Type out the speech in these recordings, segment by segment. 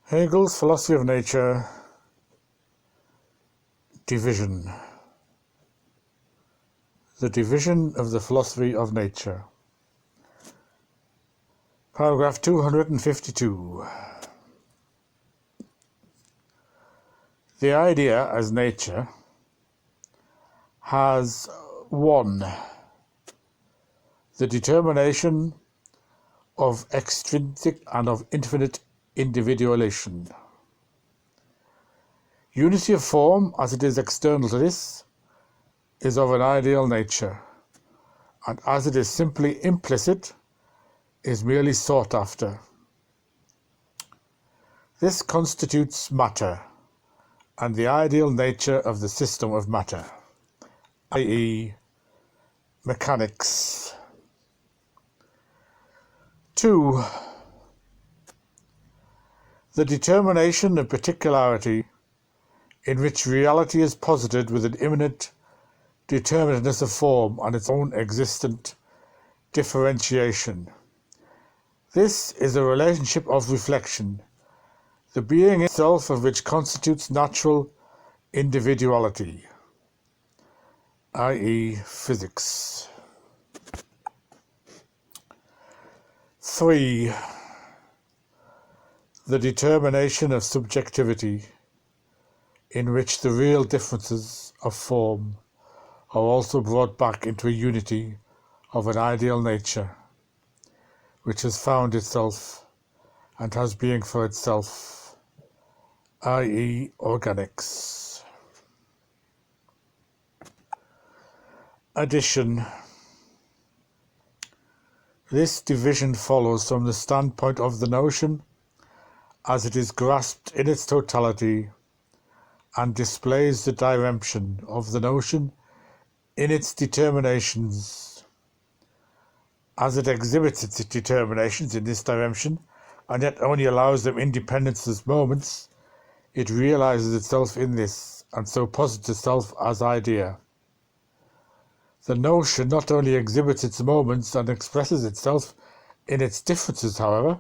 Hegel's philosophy of nature, division. The division of the philosophy of nature. Paragraph 252. The idea as nature has 1. The determination of extrinsic and of infinite individuation. Unity of form, as it is external to this, is of an ideal nature, and as it is simply implicit, is merely sought after. This constitutes matter, and the ideal nature of the system of matter, i.e., mechanics. 2. The determination of particularity, in which reality is posited with an immanent determinateness of form and its own existent differentiation. This is a relationship of reflection, the being itself of which constitutes natural individuality, i.e., physics. 3. The determination of subjectivity, in which the real differences of form are also brought back into a unity of an ideal nature, which has found itself and has being for itself, i.e., organics. Addition. This division follows from the standpoint of the notion as it is grasped in its totality, and displays the dimension of the notion in its determinations. As it exhibits its determinations in this dimension, and yet only allows them independence as moments, it realizes itself in this, and so posits itself as idea. The notion not only exhibits its moments and expresses itself in its differences, however,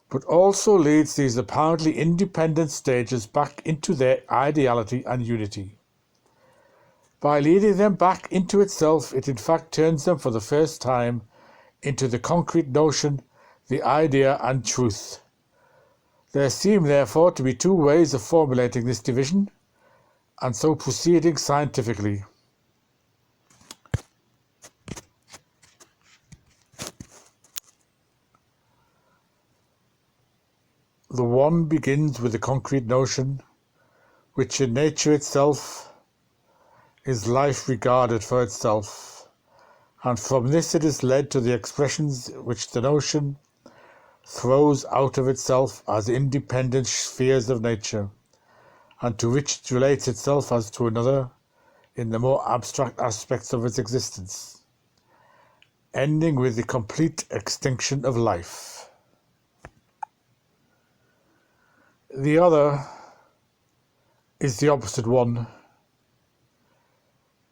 but also leads these apparently independent stages back into their ideality and unity. By leading them back into itself, it in fact turns them for the first time into the concrete notion, the idea and truth. There seem therefore to be 2 ways of formulating this division, and so proceeding scientifically. The one begins with the concrete notion, which in nature itself is life regarded for itself, and from this it is led to the expressions which the notion throws out of itself as independent spheres of nature, and to which it relates itself as to another in the more abstract aspects of its existence, ending with the complete extinction of life. The other is the opposite one.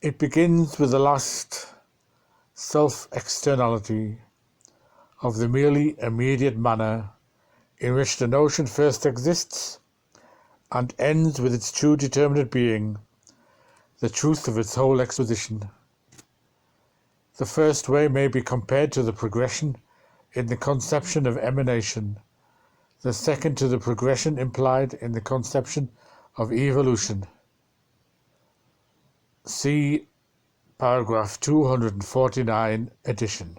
It begins with the last self-externality of the merely immediate manner in which the notion first exists, and ends with its true determinate being, the truth of its whole exposition. The first way may be compared to the progression in the conception of emanation, the second to the progression implied in the conception of evolution. See paragraph 249 addition.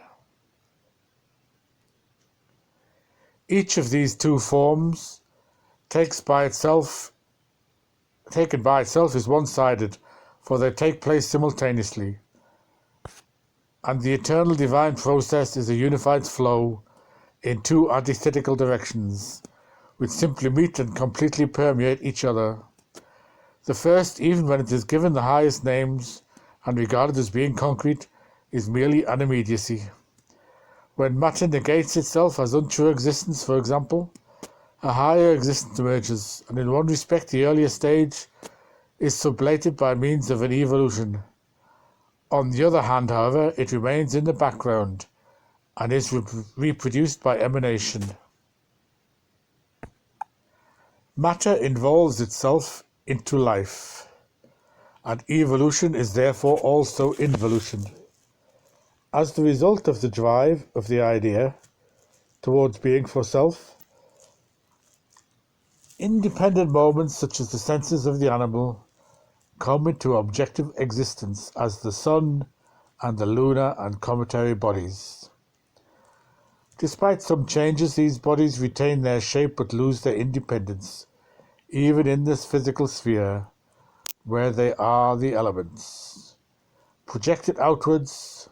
Each of these 2 forms, taken by itself, is one-sided, for they take place simultaneously, and the eternal divine process is a unified flow in 2 antithetical directions, which simply meet and completely permeate each other. The first, even when it is given the highest names and regarded as being concrete, is merely an immediacy. When matter negates itself as untrue existence, for example, a higher existence emerges, and in one respect the earlier stage is sublated by means of an evolution. On the other hand, however, it remains in the background, and is reproduced by emanation. Matter involves itself into life, and evolution is therefore also involution. As the result of the drive of the idea towards being for self, independent moments such as the senses of the animal come into objective existence as the sun and the lunar and cometary bodies. Despite some changes, these bodies retain their shape but lose their independence, even in this physical sphere, where they are the elements. Projected outwards,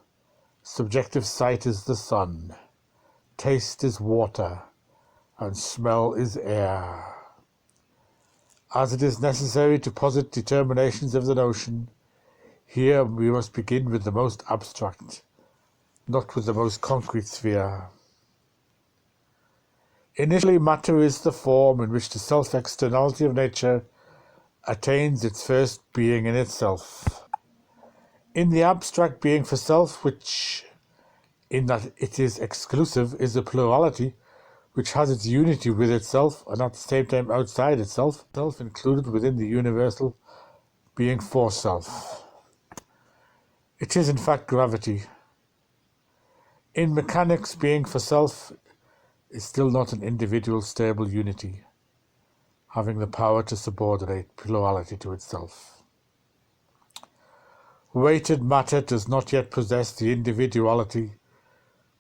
subjective sight is the sun, taste is water, and smell is air. As it is necessary to posit determinations of the notion, here we must begin with the most abstract, not with the most concrete sphere. Initially, matter is the form in which the self-externality of nature attains its first being in itself. In the abstract being for self, which, in that it is exclusive, is a plurality which has its unity with itself and at the same time outside itself, self included within the universal being for self. It is in fact gravity. In mechanics, being for self is still not an individual stable unity, having the power to subordinate plurality to itself. Weighted matter does not yet possess the individuality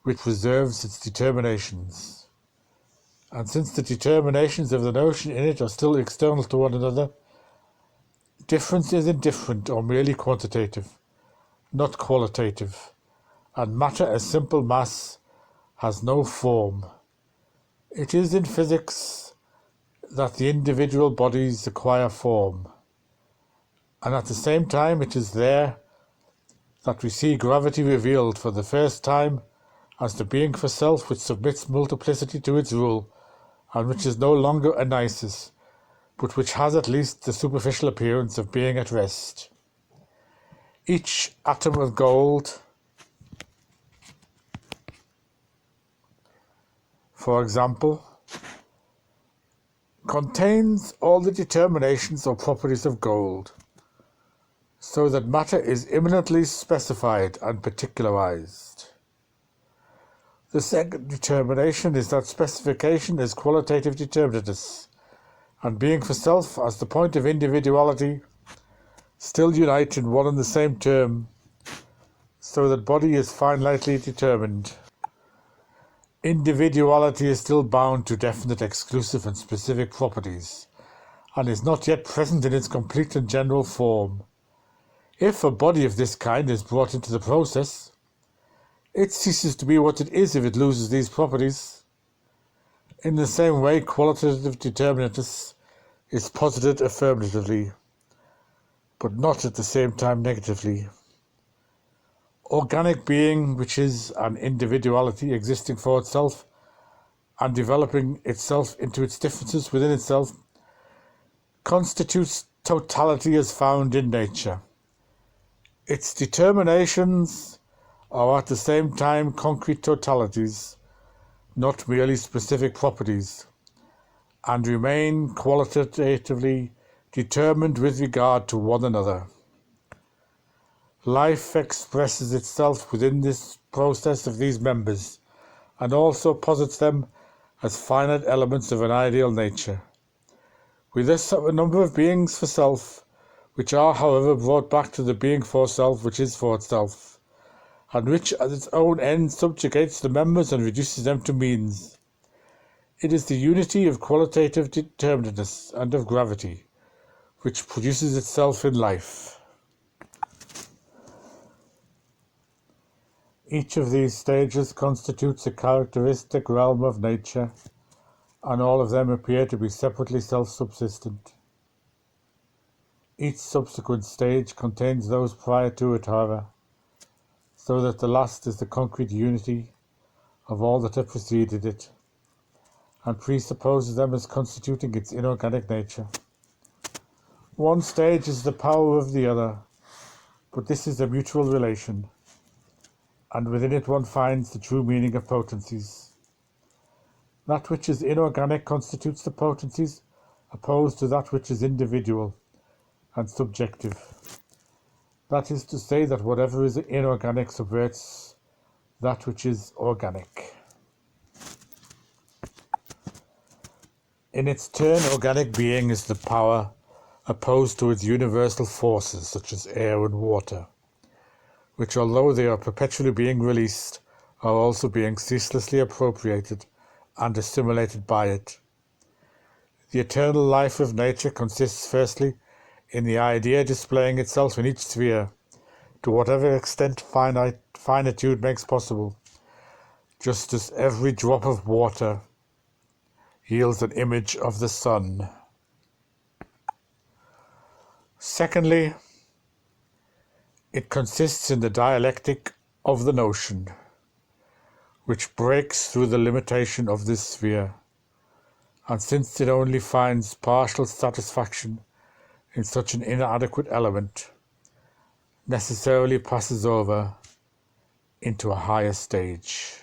which preserves its determinations, and since the determinations of the notion in it are still external to one another, difference is indifferent or merely quantitative, not qualitative, and matter as simple mass has no form. It is in physics that the individual bodies acquire form, and at the same time it is there that we see gravity revealed for the first time as the being for self which submits multiplicity to its rule, and which is no longer a nisus, but which has at least the superficial appearance of being at rest. Each atom of gold, for example, contains all the determinations or properties of gold, so that matter is immanently specified and particularized. The second determination is that specification is qualitative determinateness, and being for self as the point of individuality still unite in one and the same term, so that body is finitely determined. Individuality is still bound to definite exclusive and specific properties, and is not yet present in its complete and general form. If a body of this kind is brought into the process, it ceases to be what it is if it loses these properties. In the same way, qualitative determinateness is posited affirmatively, but not at the same time negatively. Organic being, which is an individuality existing for itself and developing itself into its differences within itself, constitutes totality as found in nature. Its determinations are at the same time concrete totalities, not merely specific properties, and remain qualitatively determined with regard to one another. Life expresses itself within this process of these members, and also posits them as finite elements of an ideal nature. We thus have a number of beings for self, which are, however, brought back to the being for self which is for itself, and which as its own end subjugates the members and reduces them to means. It is the unity of qualitative determinateness and of gravity, which produces itself in life. Each of these stages constitutes a characteristic realm of nature, and all of them appear to be separately self-subsistent. Each subsequent stage contains those prior to it, however, so that the last is the concrete unity of all that have preceded it, and presupposes them as constituting its inorganic nature. One stage is the power of the other, but this is a mutual relation, and within it one finds the true meaning of potencies. That which is inorganic constitutes the potencies, opposed to that which is individual and subjective. That is to say that whatever is inorganic subverts that which is organic. In its turn, organic being is the power opposed to its universal forces, such as air and water, which, although they are perpetually being released, are also being ceaselessly appropriated and assimilated by it. The eternal life of nature consists firstly in the idea displaying itself in each sphere, to whatever extent finitude makes possible, just as every drop of water yields an image of the sun. Secondly, it consists in the dialectic of the notion, which breaks through the limitation of this sphere, and since it only finds partial satisfaction in such an inadequate element, necessarily passes over into a higher stage.